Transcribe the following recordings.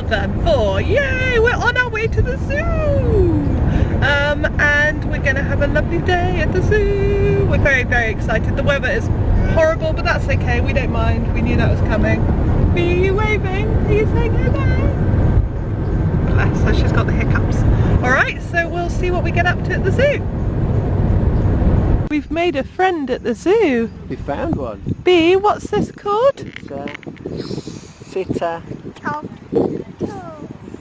Well done, 4. Yay, we're on our way to the zoo. And we're going to have a lovely day at the zoo. We're very, very excited. The weather is horrible, but that's okay. We don't mind. We knew that was coming. Are you waving? Are you saying goodbye? Bless her, she's got the hiccups. Alright, so we'll see what we get up to at the zoo. We've made a friend at the zoo. We found one. B, what's this called? It's a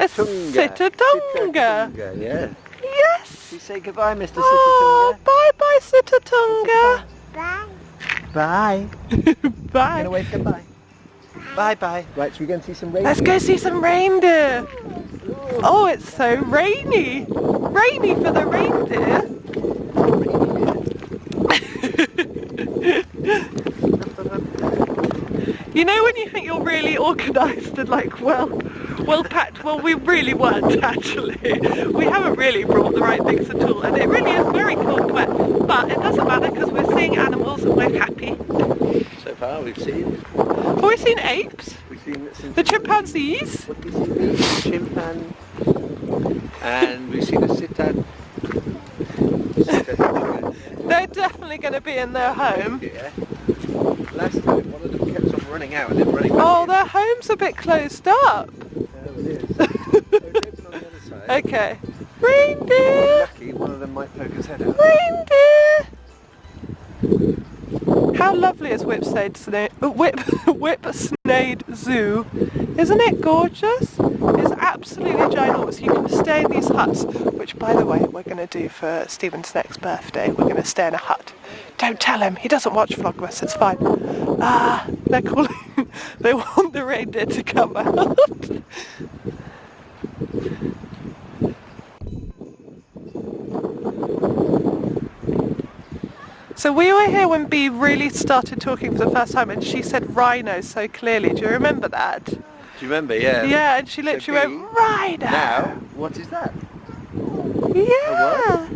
A Sitatunga. Yeah. Yes. You say goodbye, Mr. Oh, Sitatunga. bye bye Sitatunga. Bye. Bye. Gonna wave goodbye. Bye bye. Right, so we're going to see some reindeer. Let's go see some reindeer. Oh, it's so rainy. Rainy for the reindeer. You know when you think you're really organised and like well packed? Well, we really weren't actually. We haven't really brought the right things at all, and it really is very cold and wet. But it doesn't matter because we're seeing animals and we're happy. So far we've seen... Oh, we've seen apes. We've seen the chimpanzees. What did we see? Chimpan. And we've seen a sitan. They're definitely going to be in their home. Yeah. Last time one of them kept on running out and then running back Oh, in. their home's a bit closed up. Oh, it is. So it's open on the other side. Okay. Reindeer! Lucky, one of them might poke his head out. Reindeer! How lovely is Whipsnade Zoo? Isn't it gorgeous? It's absolutely ginormous. You can stay in these huts, which by the way we're going to do for Stephen's next birthday. We're going to stay in a hut. Don't tell him, he doesn't watch Vlogmas, it's fine. They're calling, they want the reindeer to come out. So we were here when Bee really started talking for the first time and she said Rhino so clearly. Do you remember that? Do you remember? Yeah. Yeah, and she literally went, Rhino! Now, what is that? Yeah!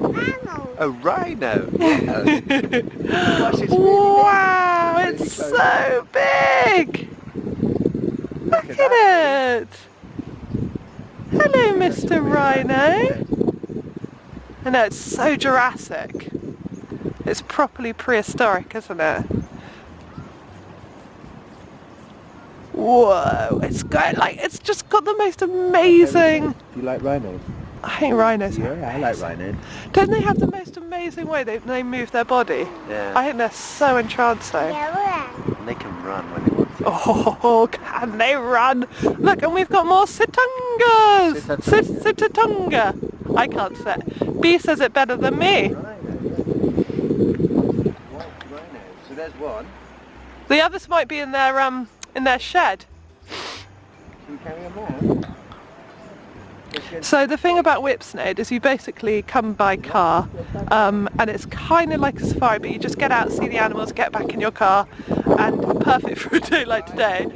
A rhino! Wow, Gosh, it's really wow, big. it's Really so big! Look at it! Hello, Mr. Rhino! I know, it's so Jurassic. It's properly prehistoric, isn't it? Whoa, it's got like, it's just got the most amazing... Do you like rhinos? I think rhinos are Yeah, I like rhinos. Don't they have the most amazing way they move their body? Yeah. I think they're so entrancing. And they can run when they want to. Oh, can they run? Look, and we've got more situngas! Sitatunga! I can't say it. B says it better than me. So there's one. The others might be in their shed. Can we carry them there? So the thing about Whipsnade is you basically come by car and it's kind of like a safari, but you just get out, see the animals, get back in your car, and perfect for a day like today.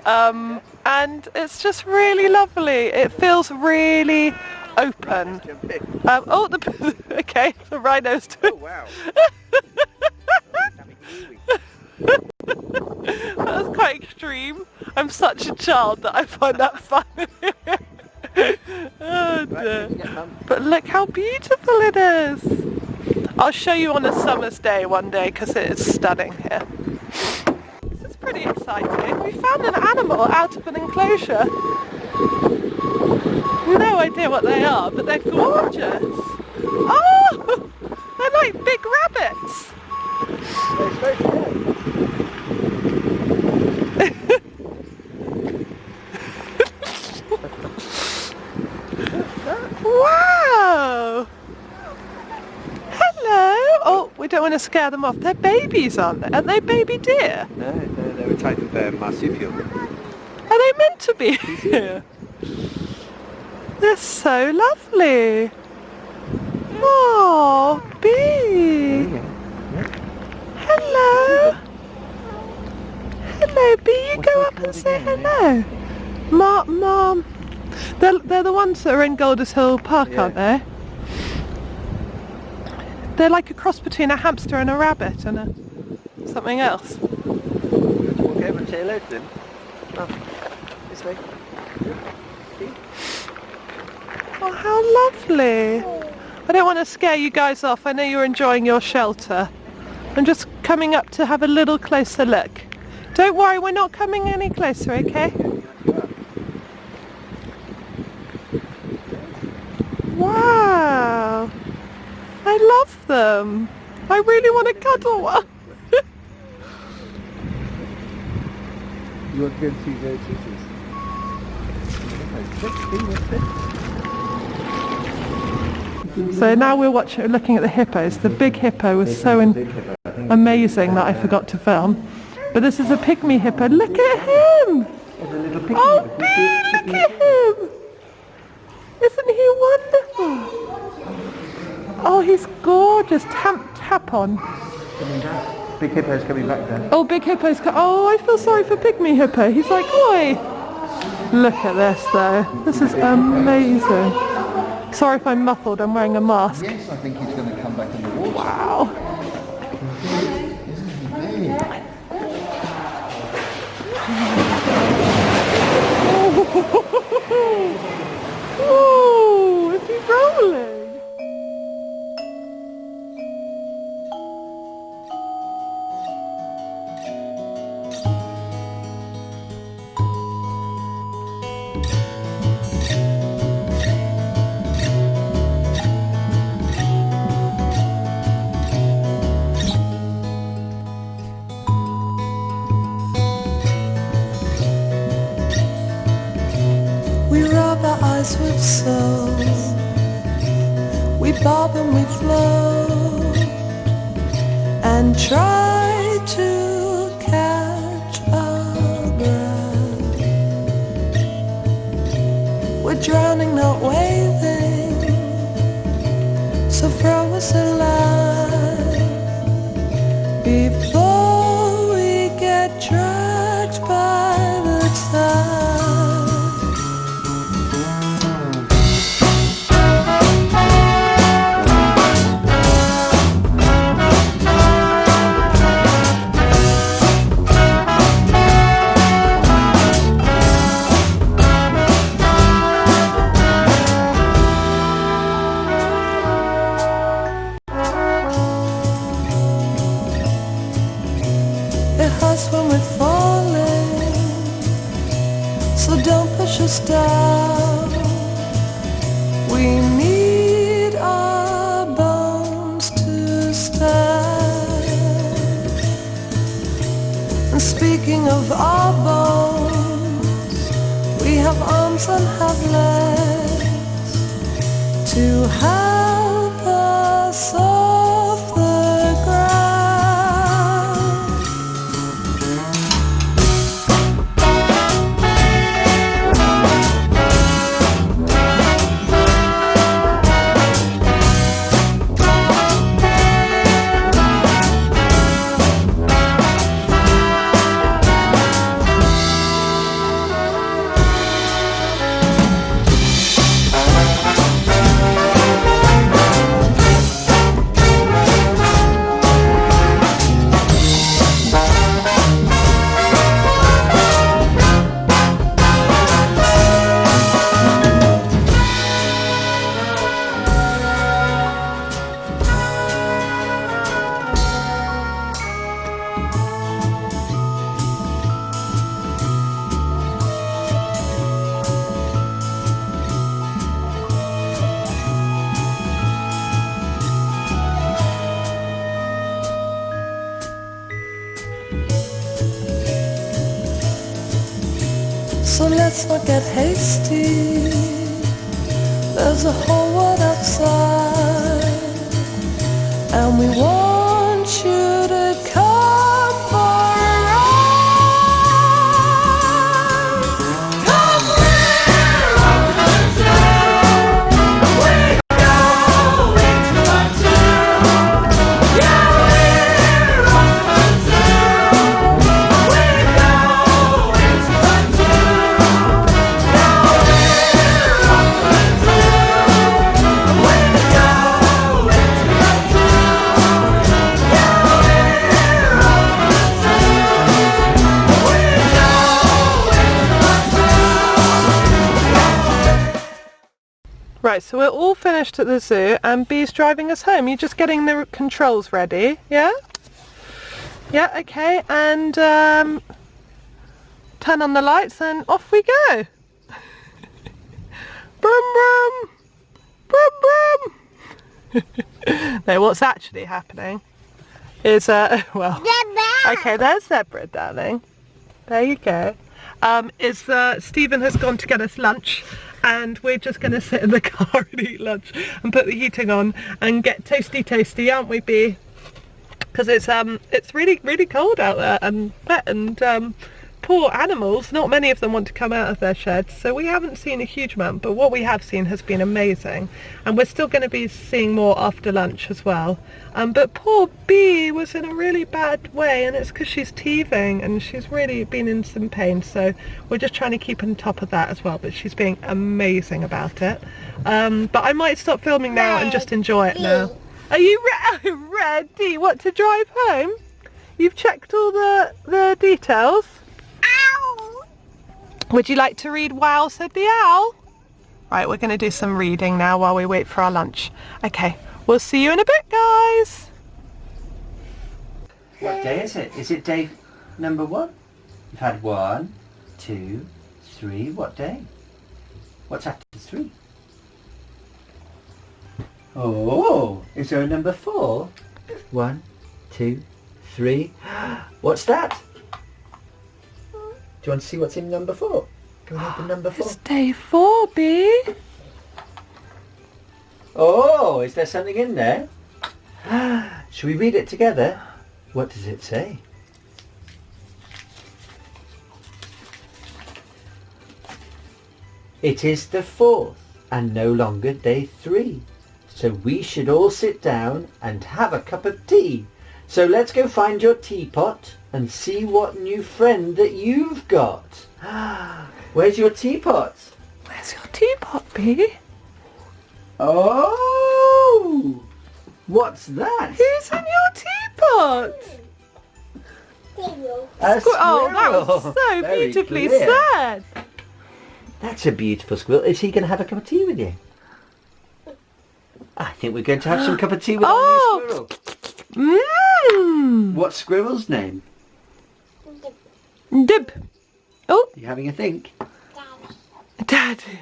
And it's just really lovely. It feels really open. Okay, the rhinos too. Oh wow. That was quite extreme. I'm such a child that I find that funny. Oh dear. But look how beautiful it is. I'll show you on a summer's day one day because it is stunning here. This is pretty exciting. We found an animal out of an enclosure. No idea what they are, but they're gorgeous. Oh, they're like big rabbits. Wow! Hello! Oh, we don't want to scare them off. They're babies, aren't they? Aren't they baby deer? No, they're a type of marsupial. Are they meant to be here? They're so lovely. Oh, Bee! Hello! Hello, Bee, you go up and say hello. Mom. They're the ones that are in Golders Hill Park, aren't they? They're like a cross between a hamster and a rabbit and something else. Walk over and say hello to them. Oh, this way. Oh, how lovely. I don't want to scare you guys off. I know you're enjoying your shelter. I'm just coming up to have a little closer look. Don't worry, we're not coming any closer, okay? Wow. I love them. I really want to cuddle one. You want to go and see those sisters? So now we're looking at the hippos. The big hippo was so amazing that I forgot to film. But this is a pygmy hippo. Look at him! Oh, Bee, look at him! Isn't he wonderful? Oh, he's gorgeous. Tap on. Big hippo's coming back there. Oh, big hippo's oh, I feel sorry for pygmy hippo. He's like, oi! Look at this though. This is amazing. Sorry if I'm muffled, I'm wearing a mask. Yes, I think he's going to come back in the water. Wow. Oh, is he rolling? With soul, we bob and we float and try to catch our breath. We're drowning, not waving, so throw us a line before we get dragged by the tide. When we're falling, so don't push us down. We need our bones to stand. And speaking of our bones, we have arms and have legs to help us off the ground. So let's not get hasty. There's a whole world outside, and we want you to come for a ride. 'Cause we're off to the zoo. We're going to the zoo. Yeah, we're off to the zoo. We're going to the zoo. Yeah, we're off to the zoo. We're going to the zoo. Right, so we're all finished at the zoo and Bee's driving us home. You're just getting the controls ready, yeah? Yeah, okay, and turn on the lights and off we go. Brum brum! Brum brum! No, what's actually happening is, well, okay, there's Zebra, darling. There you go. Stephen has gone to get us lunch and we're just going to sit in the car and eat lunch and put the heating on and get toasty, aren't we, Bee? Because it's really cold out there and wet, and poor animals, not many of them want to come out of their sheds, so we haven't seen a huge amount, but what we have seen has been amazing, and we're still going to be seeing more after lunch as well. But poor Bee was in a really bad way, and it's because she's teething and she's really been in some pain, so we're just trying to keep on top of that as well, but she's being amazing about it. But I might stop filming now and just enjoy it now. Are you ready? What, to drive home? You've checked all the details? Ow! Would you like to read Wow Said the Owl? Right, we're going to do some reading now while we wait for our lunch. Okay, we'll see you in a bit, guys. What day is it? Is it day number 1? You've had 1, 2, 3. What day? What's after 3? Oh, is there a number 4? 1, 2, 3. What's that? Do you want to see what's in number 4? Can we open number 4? It's day 4, Bee. Oh, is there something in there? Shall we read it together? What does it say? It is the 4th and no longer day 3. So we should all sit down and have a cup of tea. So let's go find your teapot and see what new friend that you've got. Where's your teapot? Where's your teapot, Bee? Oh! What's that? Who's in your teapot? A squirrel. Oh, that was so Very beautifully clear. said. That's a beautiful squirrel. Is he going to have a cup of tea with you? I think we're going to have some cup of tea with our new squirrel. Mmm. What's squirrel's name? Dib. Oh, Are you having a think? Daddy.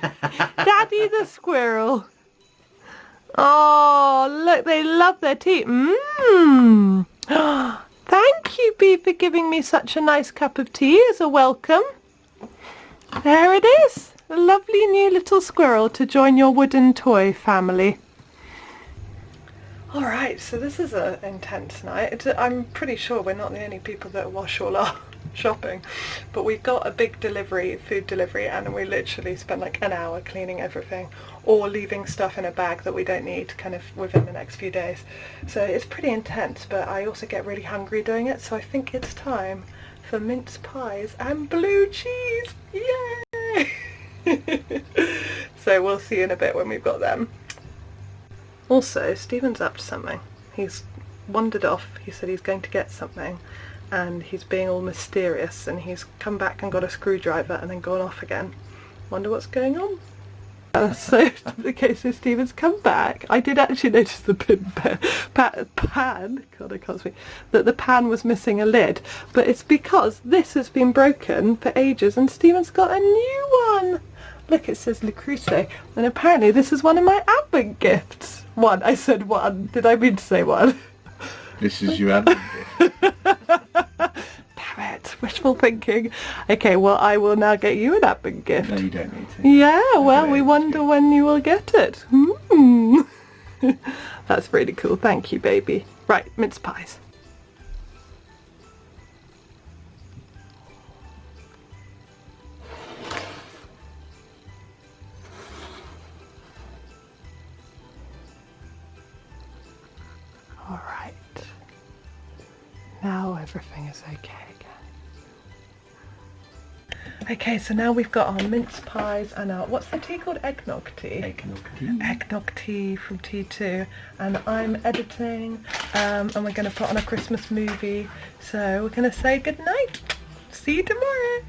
Daddy the squirrel. Oh, look, they love their tea. Mmm. Thank you, Bee, for giving me such a nice cup of tea as a welcome. There it is. A lovely new little squirrel to join your wooden toy family. Alright, so this is an intense night. I'm pretty sure we're not the only people that wash all our shopping, but we've got a big food delivery, and we literally spend like an hour cleaning everything or leaving stuff in a bag that we don't need kind of within the next few days. So it's pretty intense, but I also get really hungry doing it, so I think it's time for mince pies and blue cheese. Yay! So we'll see you in a bit when we've got them. Also, Stephen's up to something. He's wandered off. He said he's going to get something, and he's being all mysterious, and he's come back and got a screwdriver and then gone off again. Wonder what's going on. So, okay, so Stephen's come back. I did actually notice the pan, God, I can't speak, that the pan was missing a lid, but it's because this has been broken for ages and Stephen's got a new one. Look, it says Le Creuset, and apparently this is one of my Advent gifts. One, I said one. Did I mean to say one? This is your Advent gift. Damn it, wishful thinking. Okay, well, I will now get you an Advent gift. No, you don't need to. Yeah, well, we wonder when you will get it. That's really cool. Thank you, baby. Right, mince pies. All right. Now everything is okay again. Okay, so now we've got our mince pies and our, what's the tea called? Eggnog tea? Eggnog tea. Eggnog tea from T2, and I'm editing, and we're going to put on a Christmas movie, so we're going to say good night. See you tomorrow.